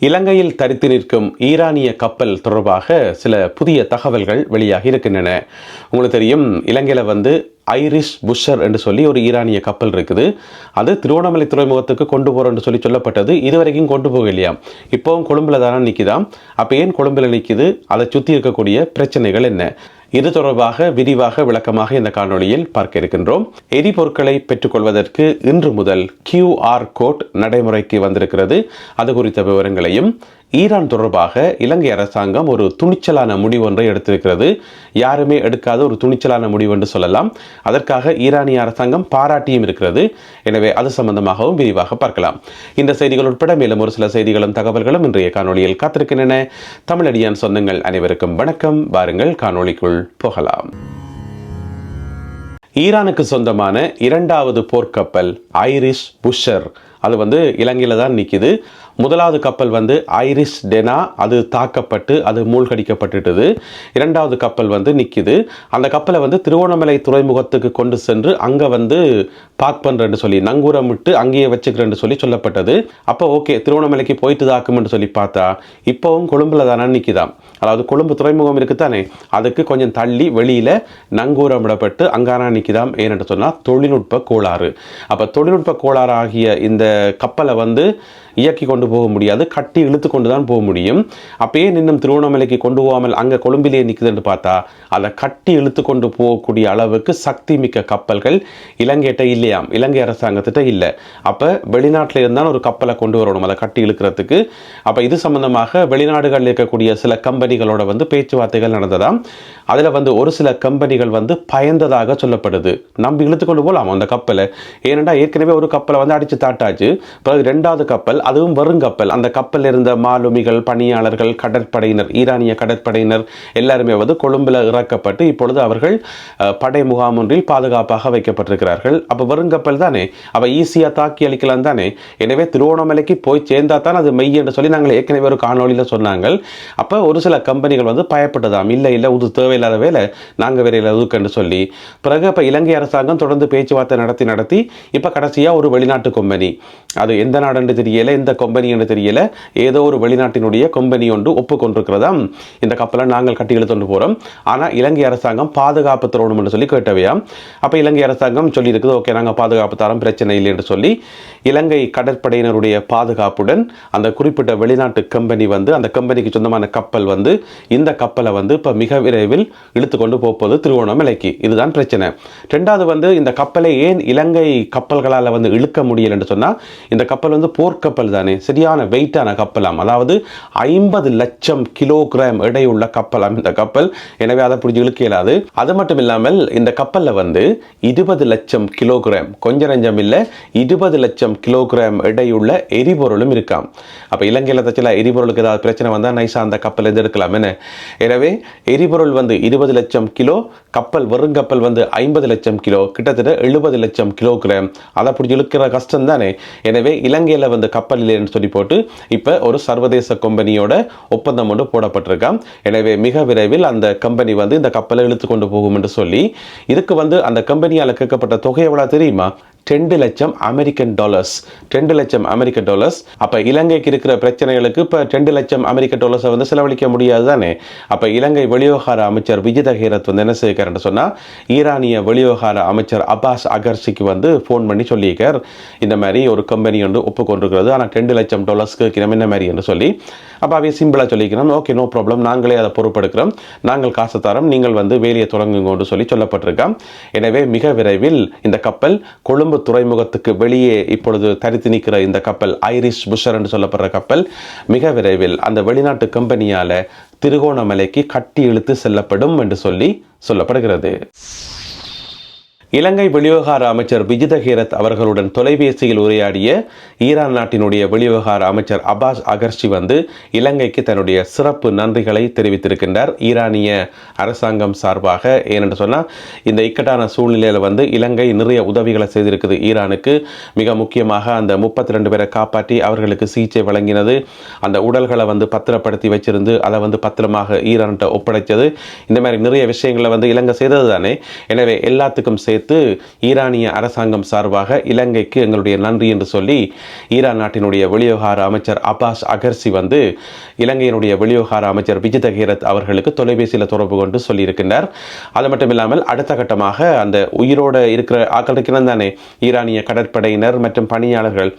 இலங்கையில் தரித்து நிற்கும் ஈரானிய கப்பல் தொடர்பாக சில புதிய தகவல்கள் வெளியாகி இருக்கின்றன. உங்களுக்கு தெரியும், இலங்கையில் ஐரிஷ் புஷர் என்று சொல்லி ஒரு ஈரானிய கப்பல் இருக்குது. அது திருவண்ணாமலை துறைமுகத்துக்கு கொண்டு போகிறோன்னு சொல்லப்பட்டது. இதுவரைக்கும் கொண்டு போகலையா. இப்போவும் கொழும்புல தானே நிற்குதாம். அப்போ ஏன் கொழும்புல நிற்குது? அதை சுற்றி இருக்கக்கூடிய பிரச்சனைகள் என்ன? இது தொடர்பாக விரிவாக விளக்கமாக இந்த காணொளியில் பார்க்க இருக்கின்றோம். எரிபொருட்களை பெற்றுக்கொள்வதற்கு இன்று முதல் QR கோட் நடைமுறைக்கு வந்திருக்கிறது. அது குறித்த விவரங்களையும், ஈரான் தொடர்பாக இலங்கை அரசாங்கம் ஒரு துணிச்சலான முடிவு ஒன்றை எடுத்திருக்கிறது. யாருமே எடுக்காத ஒரு துணிச்சலான முடிவு என்று சொல்லலாம். அதற்காக ஈரானிய அரசாங்கம் பாராட்டியும் இருக்கிறது. எனவே அது சம்பந்தமாகவும் விரிவாக பார்க்கலாம். இந்த செய்திகள் உட்பட மேலும் ஒரு சில செய்திகளும் தகவல்களும் இன்றைய காணொளியில் காத்திருக்கின்றன. தமிழடியான் சொந்தங்கள் அனைவருக்கும் வணக்கம். வாருங்கள் காணொளிக்குள் போகலாம். ஈரானுக்கு சொந்தமான இரண்டாவது போர்க்கப்பல் ஐரிஷ் புஷர் அது இலங்கையில் தான் நிற்கிது. முதலாவது கப்பல் ஐரிஷ் டெனா, அது தாக்கப்பட்டு அது மூழ்கடிக்கப்பட்டுட்டது. இரண்டாவது கப்பல் நிற்கிது. அந்த கப்பலை திருவோணமலை துறைமுகத்துக்கு கொண்டு சென்று அங்கே பார்க் பண்ணுறேன்னு சொல்லி நங்கூரம் விட்டு அங்கேயே வச்சுக்கிறேன்னு சொல்லப்பட்டது. அப்போ ஓகே, திருவோணமலைக்கு போயிட்டு தாக்குமென்று சொல்லி பார்த்தா இப்போவும் கொழும்புல தானே நிற்கிதான். அதாவது கொழும்பு துறைமுகம் இருக்குதானே, அதுக்கு கொஞ்சம் தள்ளி வெளியில் நங்கூரம் விடப்பட்டு அங்கானா நிற்கிதாம். ஏனென்று சொன்னால் தொழில்நுட்ப கோளாறு. அப்போ தொழில்நுட்ப கோளாறு ஆகிய இந்த கப்பலை இயக்கி கொண்டு போக முடியாது, கட்டி இழுத்து கொண்டு தான் போக முடியும். அப்பயே இன்னும் திருவண்ணாமலைக்கு கொண்டு போகாமல் அங்கே கொழும்பிலே நிற்குதுன்னு பார்த்தா அதை கட்டி இழுத்து கொண்டு போகக்கூடிய அளவுக்கு சக்தி மிக்க கப்பல்கள் இலங்கையிட்ட இல்லையாம், இலங்கை அரசாங்கத்திட்ட இல்லை. அப்போ வெளிநாட்டில் இருந்தால் ஒரு கப்பலை கொண்டு வரணும் அதை கட்டி இழுக்கிறதுக்கு. அப்போ இது சம்பந்தமாக வெளிநாடுகளில் இருக்கக்கூடிய சில கம்பெனிகளோட பேச்சுவார்த்தைகள் நடந்ததாம். அதில் ஒரு சில கம்பெனிகள் பயந்ததாக சொல்லப்படுது. நம்பி இழுத்து கொண்டு போகலாம் அந்த கப்பலை. ஏனென்றா ஏற்கனவே ஒரு கப்பலை அடித்து தாட்டாச்சு. பிறகு இரண்டாவது கப்பல், அதுவும் வருங்கப்பல். அந்த கப்பலில் இருந்த மாலுமிகள், பணியாளர்கள், கடற்படையினர், ஈரானிய கடற்படையினர் எல்லாருமே கொழும்புல இறக்கப்பட்டு இப்பொழுது அவர்கள் படை முகாம் ஒன்றில் பாதுகாப்பாக வைக்கப்பட்டிருக்கிறார்கள். அப்போ வருங்கப்பல் தானே, அவ ஈஸியாக தாக்கி அளிக்கலாம் தானே. எனவே திருவோணமலைக்கு போய் சேர்ந்தா தான் அது மெய் என்று சொல்லி நாங்கள் ஏற்கனவே ஒரு காணொலியில் சொன்னாங்க. அப்போ ஒரு சில கம்பெனிகள் பயப்பட்டதாம். இல்லை இது தேவையில்லாத வேலை, நாங்கள் வேற ஒதுக்கன்னு சொல்லி. பிறகு இப்போ இலங்கை அரசாங்கம் தொடர்ந்து பேச்சுவார்த்தை நடத்தி இப்போ கடைசியாக ஒரு வெளிநாட்டு கம்பெனி, அது எந்த நாடு தெரியல, எந்த கம்பெனி என்று தெரியல, ஏதோ ஒரு வெளிநாட்டினுடைய கம்பெனி ஒன்று ஒப்புக்கொண்டிருக்கிறதா இந்த கப்பலை நாங்கள் கட்டி இழுத்து போகிறோம். ஆனால் இலங்கை அரசாங்கம் பாதுகாப்பு தரணும் என்று சொல்லி கேட்டவையாம். அப்போ இலங்கை அரசாங்கம் சொல்லியிருக்குது, ஓகே நாங்கள் பாதுகாப்பு தரோம், பிரச்சனை இல்லை என்று சொல்லி இலங்கை கடற்படையினருடைய பாதுகாப்புடன் அந்த குறிப்பிட்ட வெளிநாட்டு கம்பெனி அந்த கம்பெனிக்கு சொந்தமான கப்பல் இந்த கப்பலை இப்போ மிக விரைவில் இழுத்து கொண்டு போவது திருவோணமலைக்கு. இதுதான் பிரச்சனை. ரெண்டாவது இந்த கப்பலை ஏன் இலங்கை கப்பல்களால் இழுக்க முடியல என்று சொன்னால், இந்த கப்பல் போர்க்கப்பல் தானே, சரியான வெயிட்டான கப்பலாம். அதாவது 50 லட்சம் கிலோகிராம் எடையுள்ள கப்பலாம் இந்த கப்பல். எனவே அதை பிடிச்சி இழுக்க இயலாது. அது மட்டும் இல்லாமல் இந்த கப்பலில் 20 லட்சம் கிலோகிராம், கொஞ்சம் நஞ்சம் இல்லை, 20 லட்சம் கிலோகிராம் எடையுள்ள எரிபொருளும் இருக்காம். அப்போ இலங்கையில் தச்சல எரிபொருளுக்கு ஏதாவது பிரச்சனை வந்தால் நைஸாக அந்த கப்பல் எடுக்கலாம் என்ன. எனவே எரிபொருள் 20 லட்சம் கிலோ, கப்பல் வருங்கப்பல் 50 லட்சம் கிலோ, கிட்டத்தட்ட 70 லட்சம் கிலோகிராம். அதை பிடிச்சி இழுக்கிற கஷ்டம் தானே. எனவே இலங்கையில் கப்பல் இல்லைன்னு சொல்லி போட்டு இப்போ ஒரு சர்வதேச கம்பெனியோட ஒப்பந்தம் ஒன்று போடப்பட்டிருக்காம். எனவே மிக விரைவில் அந்த கம்பெனி இந்த கப்பலை இழுத்து கொண்டு போகும் என்று சொல்லி, இதுக்கு அந்த கம்பெனியால் கேட்கப்பட்ட தொகை எவ்வளவு தெரியுமா? 2 லட்சம் அமெரிக்கன் டாலர்ஸ். 2 லட்சம் அமெரிக்கன் டாலர்ஸ். அப்போ இலங்கைக்கு இருக்கிற பிரச்சனைகளுக்கு இப்போ 2 லட்சம் அமெரிக்கன் டாலர்ஸை செலவழிக்க முடியாது தானே. அப்போ இலங்கை வெளிவிவகார அமைச்சர் விஜித ஹேரத் என்ன செய்கிறார்னு சொன்னால், ஈரானிய வெளிவிவகார அமைச்சர் அப்பாஸ் அகர்சிக்கு ஃபோன் பண்ணி சொல்லியிருக்கார், இந்த மாதிரி ஒரு கம்பெனி ஒன்று ஒப்புக்கொண்டிருக்கிறது, ஆனால் 2 லட்சம் டாலர்ஸ்க்கு என்ன மாதிரி என்று சொல்லி. அப்போ அவைய சிம்பிளாக சொல்லிக்கிறோம், ஓகே நோ ப்ராப்ளம், நாங்களே அதை பொறுப்பெடுக்கிறோம், நாங்கள் காசு தரோம், நீங்கள் வேலையை தொடங்குங்கன்னு சொல்லப்பட்டிருக்கோம். எனவே மிக விரைவில் இந்த கப்பல் கொழும்பு துறைமுகத்துக்கு வெளியே இப்பொழுது தரித்து நிற்கிற இந்த கப்பல் ஐரிஷ் புஷர் என்று சொல்லப்படுற கப்பல் மிக விரைவில் அந்த வெளிநாட்டு கம்பெனியால திருகோணமலைக்கு கட்டி இழுத்து செல்லப்படும் என்று சொல்லப்படுகிறது. இலங்கை வெளிவிவகார அமைச்சர் விஜித ஹேரத் அவர்களுடன் தொலைபேசியில் உரையாடிய ஈரான் நாட்டினுடைய வெளிவிவகார அமைச்சர் அப்பாஸ் அகர்சி இலங்கைக்கு தன்னுடைய சிறப்பு நன்றிகளை தெரிவித்திருக்கின்றார் ஈரானிய அரசாங்கம் சார்பாக. ஏனென்று சொன்னால், இந்த இக்கட்டான சூழ்நிலையில் இலங்கை நிறைய உதவிகளை செய்திருக்குது ஈரானுக்கு. மிக முக்கியமாக அந்த 32 பேரை காப்பாற்றி அவர்களுக்கு சிகிச்சை வழங்கினது, அந்த உடல்களை பத்திரப்படுத்தி வச்சிருந்து அதை பத்திரமாக ஈரான்கிட்ட ஒப்படைச்சது, இந்த மாதிரி நிறைய விஷயங்களை இலங்கை செய்தது தானே. எனவே எல்லாத்துக்கும் சேர்த்து ஈரானிய அரசாங்கம் சார்பாக இலங்கைக்கு எங்களுடைய நன்றி என்று சொல்லி ஈரான் நாட்டினுடைய வெளிவிவகார அமைச்சர் அப்பாஸ் அகர்சி வந்து இலங்கையினுடைய வெளிவிவகார அமைச்சர் விஜித ஹேரத் அவர்களுக்கு தொலைபேசியில் தொடர்பு கொண்டு சொல்லியிருக்கின்றார். அது மட்டும் இல்லாமல் அடுத்த கட்டமாக அந்த உயிரோடு இருக்கிற ஆக்கள் இருக்கிறது தானே ஈரானிய கடற்படையினர் மற்றும் பணியாளர்கள்,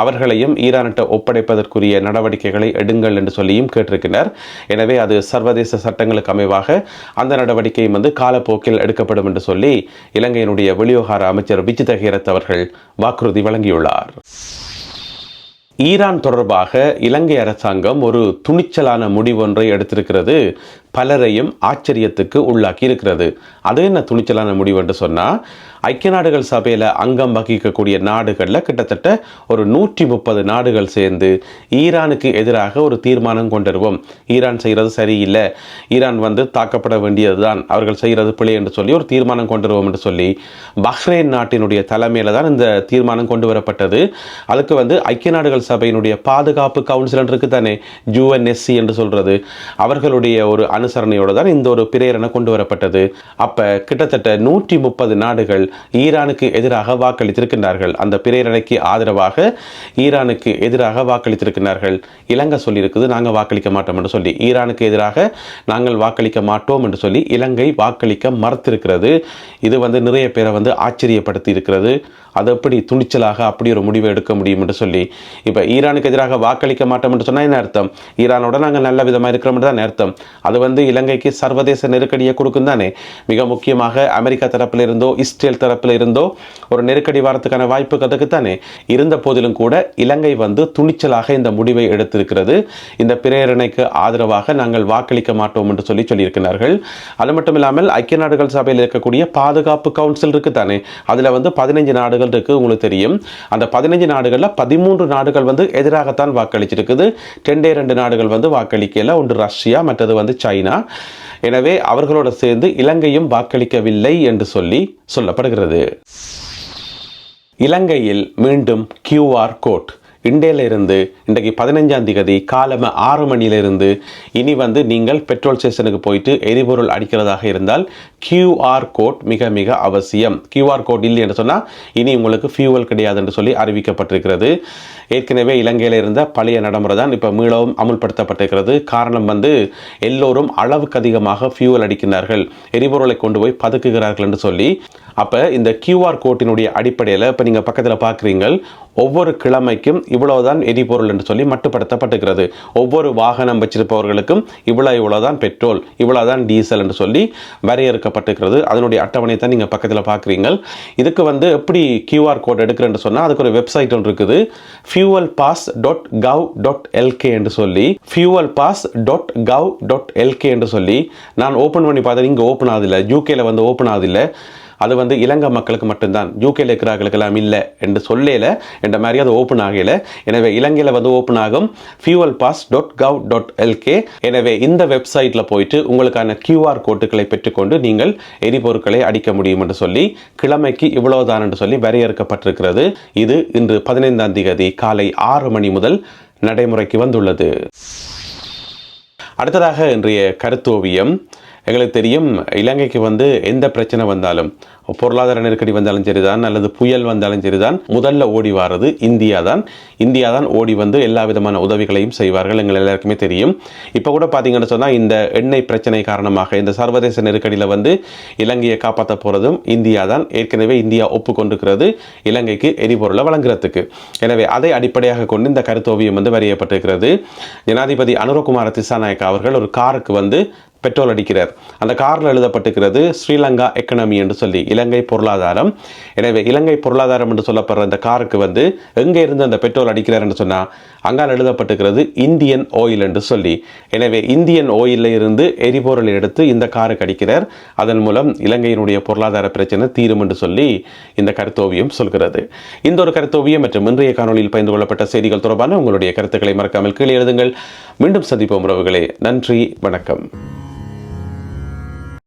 அவர்களையும் ஈரானிட்ட ஒப்படைப்பதற்குரிய நடவடிக்கைகளை எடுங்கள் என்று சொல்லியும் கேட்டிருக்கிறார். எனவே அது சர்வதேச சட்டங்களுக்கு அமைவாக அந்த நடவடிக்கையும் வந்து காலப்போக்கில் எடுக்கப்படும் என்று சொல்லி இலங்கையினுடைய வெளிவிவகார அமைச்சர் விஜித ஹேரத் அவர்கள் வாக்குறுதி வழங்கியுள்ளார். ஈரான் தொடர்பாக இலங்கை அரசாங்கம் ஒரு துணிச்சலான முடிவொன்றை எடுத்திருக்கிறது. பலரையும் ஆச்சரியத்துக்கு உள்ளாக்கி இருக்கிறது. அது என்ன துணிச்சலான முடிவு என்று சொன்னால், ஐக்கிய நாடுகள் சபையில் அங்கம் வகிக்கக்கூடிய நாடுகளில் கிட்டத்தட்ட ஒரு 130 நாடுகள் சேர்ந்து ஈரானுக்கு எதிராக ஒரு தீர்மானம் கொண்டுருவோம். ஈரான் செய்கிறது சரியில்லை, ஈரான் வந்து தாக்கப்பட வேண்டியது தான், அவர்கள் செய்கிறது பிழை என்று சொல்லி ஒரு தீர்மானம் கொண்டுருவோம் என்று சொல்லி பஹ்ரைன் நாட்டினுடைய தலைமையில் தான் இந்த தீர்மானம் கொண்டு வரப்பட்டது. அதுக்கு வந்து ஐக்கிய நாடுகள் சபையினுடைய பாதுகாப்பு கவுன்சில் இருக்கு தானே, UNSC என்று சொல்றது, அவர்களுடைய ஒரு அனுசரணையோடு தான் இந்த ஒரு பிரேரணை கொண்டு வரப்பட்டது. அப்ப கிட்டத்தட்ட 130 நாடுகள் ஈரானுக்கு எதிராக வாக்களித்திருக்கின்றார்கள். அந்த பிரேரணைக்கு ஆதரவாக ஈரானுக்கு எதிராக வாக்களித்திருக்கிறார்கள். இலங்கை சொல்லியிருக்குது நாங்கள் வாக்களிக்க மாட்டோம் என்று சொல்லி, ஈரானுக்கு எதிராக நாங்கள் வாக்களிக்க மாட்டோம் என்று சொல்லி இலங்கை வாக்களிக்க மறுத்திருக்கிறது. இது வந்து நிறைய பேரை வந்து ஆச்சரியப்படுத்தி இருக்கிறது. அது எப்படி துணிச்சலாக அப்படி ஒரு முடிவை எடுக்க முடியும் என்று சொல்லி, இப்போ ஈரானுக்கு எதிராக வாக்களிக்க மாட்டோம் என்று சொன்னால் என்ன அர்த்தம்? ஈரானோட நாங்கள் நல்ல விதமாக இருக்கிறோம் தான் அர்த்தம். அது வந்து இலங்கைக்கு சர்வதேச நெருக்கடியை கொடுக்கும் தானே. மிக முக்கியமாக அமெரிக்கா தரப்பில் இருந்தோ இஸ்ரேல் தரப்பில் இருந்தோ ஒரு நெருக்கடி வரத்துக்கான வாய்ப்பு அதுக்கு தானே. இருந்த போதிலும் கூட இலங்கை வந்து துணிச்சலாக இந்த முடிவை எடுத்திருக்கிறது. இந்த பிரேரணைக்கு ஆதரவாக நாங்கள் வாக்களிக்க மாட்டோம் என்று சொல்லியிருக்கிறார்கள். அது மட்டும் இல்லாமல் ஐக்கிய நாடுகள் சபையில் இருக்கக்கூடிய பாதுகாப்பு கவுன்சில் இருக்கு தானே, அதில் வந்து 15 நாடுகள் இருக்கு. உங்களுக்கு தெரியும், அந்த 15 நாடுகளில் 13 நாடுகள் வந்து எதிராகத்தான் வாக்களிச்சிருக்குது. 2 நாடுகள் வந்து வாக்களிக்கல, ஒன்று ரஷ்யா, மற்றது வந்து சைனா. எனவே அவர்களோடு சேர்ந்து இலங்கையும் வாக்களிக்கவில்லை என்று சொல்லப்படுகிறது. இலங்கையில் மீண்டும் QR கோட் இன்றையிலிருந்து இன்றைக்கு 15ஆம் தேதி காலம 6 மணியிலிருந்து இனி வந்து நீங்கள் பெட்ரோல் ஸ்டேஷனுக்கு போயிட்டு எரிபொருள் அடிக்கிறதாக இருந்தால் QR கோட் மிக மிக அவசியம். QR கோட் இல்லை என்று சொன்னால் இனி உங்களுக்கு ஃபியூவல் கிடையாது என்று சொல்லி அறிவிக்கப்பட்டிருக்கிறது. ஏற்கனவே இலங்கையில் இருந்த பழைய நடைமுறை தான் இப்போ மீளவும் அமுல்படுத்தப்பட்டிருக்கிறது. காரணம் வந்து எல்லோரும் அளவுக்கு அதிகமாக ஃபியூவல் அடிக்கிறார்கள், எரிபொருளை கொண்டு போய் பதுக்குகிறார்கள் என்று சொல்லி. அப்போ இந்த QR கோட்டினுடைய அடிப்படையில் இப்போ நீங்கள் பக்கத்தில் பார்க்குறீங்கள், ஒவ்வொரு கிழமைக்கும் இவ்வளவுதான் எரிபொருள் என்று சொல்லி மட்டுப்படுத்தப்பட்டிருக்கிறது. ஒவ்வொரு வாகனம் வச்சிருப்பவர்களுக்கும் இவ்வளவுதான் பெட்ரோல், இவ்வளவுதான் டீசல் என்று சொல்லி வரையறுக்கப்பட்டிருக்கிறது. அதனுடைய அட்டவணை தான் நீங்கள் பக்கத்தில் பார்க்குறீங்கள். இதுக்கு வந்து எப்படி QR கோட் எடுக்கிறேன்னு சொன்னால் அதுக்கு ஒரு வெப்சைட் ஒன்று இருக்குது, fuelpass.gov.lk என்று சொல்லி, fuelpass.gov.lk என்று சொல்லி நான் ஓப்பன் பண்ணி பார்த்தேன். இங்கே ஓப்பன் ஆகுதில்லை, யூகேல வந்து ஓப்பன் ஆகுதில்லை. அது வந்து இலங்கை மக்களுக்கு மட்டும்தான், யூகேல இருக்கிறார்களுக்கெல்லாம் இல்லை என்று சொல்லல என்ற மாதிரி அது ஓப்பன் ஆகலை. எனவே இலங்கையில் வந்து ஓப்பன் ஆகும் fuelpass.gov.lk. எனவே இந்த வெப்சைட்டில் போயிட்டு உங்களுக்கான QR கோட்டுகளை பெற்றுக்கொண்டு நீங்கள் எரிபொருட்களை அடிக்க முடியும் என்று சொல்லி கிழமைக்கு இவ்வளவுதான் என்று சொல்லி வரையறுக்கப்பட்டிருக்கிறது. இது இன்று 15ஆம் தேதி காலை 6 மணி முதல் நடைமுறைக்கு வந்துள்ளது. அடுத்ததாக இன்றைய கருத்தோவியம். எங்களுக்கு தெரியும், இலங்கைக்கு வந்து எந்த பிரச்சனை வந்தாலும், பொருளாதார நெருக்கடி வந்தாலும் சரிதான், அல்லது புயல் வந்தாலும் சரிதான், முதல்ல ஓடி வாரது இந்தியா தான். இந்தியா தான் ஓடி வந்து எல்லா விதமான உதவிகளையும் செய்வார்கள், எங்கள் எல்லாருக்குமே தெரியும். இப்போ கூட பார்த்தீங்கன்னு சொன்னால் இந்த எண்ணெய் பிரச்சனை காரணமாக இந்த சர்வதேச நெருக்கடியில் வந்து இலங்கையை காப்பாற்ற போகிறதும் இந்தியா தான். ஏற்கனவே இந்தியா ஒப்புக்கொண்டிருக்கிறது இலங்கைக்கு எரிபொருளை வழங்குறதுக்கு. எனவே அதை அடிப்படையாக கொண்டு இந்த கருத்தோவியம் வந்து வரையப்பட்டிருக்கிறது. ஜனாதிபதி அனுரகுமார திசாநாயக்கா அவர்கள் ஒரு காருக்கு வந்து பெட்ரோல் அடிக்கிறார். அந்த காரில் எழுதப்பட்டிருக்கிறது ஸ்ரீலங்கா எக்கனமி என்று சொல்லி, இலங்கை பொருளாதாரம். எனவே இலங்கை பொருளாதாரம் என்று சொல்லப்படுற அந்த காருக்கு வந்து எங்கே இருந்து அந்த பெட்ரோல் அடிக்கிறார் என்று சொன்னால் அங்கால் எழுதப்பட்டிருக்கிறது இந்தியன் ஆயில் என்று சொல்லி. எனவே இந்தியன் ஆயிலில் இருந்து எரிபொருளை எடுத்து இந்த காருக்கு அடிக்கிறார். அதன் மூலம் இலங்கையினுடைய பொருளாதார பிரச்சனை தீரும் என்று சொல்லி இந்த கருத்தோவியம் சொல்கிறது. இந்த ஒரு கருத்தோவியம் மற்றும் இன்றைய காணொலியில் பகிர்ந்து கொள்ளப்பட்ட செய்திகள் தொடர்பான உங்களுடைய கருத்துக்களை மறக்காமல் கீழே எழுதுங்கள். மீண்டும் சந்திப்போம் உறவுகளே. நன்றி, வணக்கம்.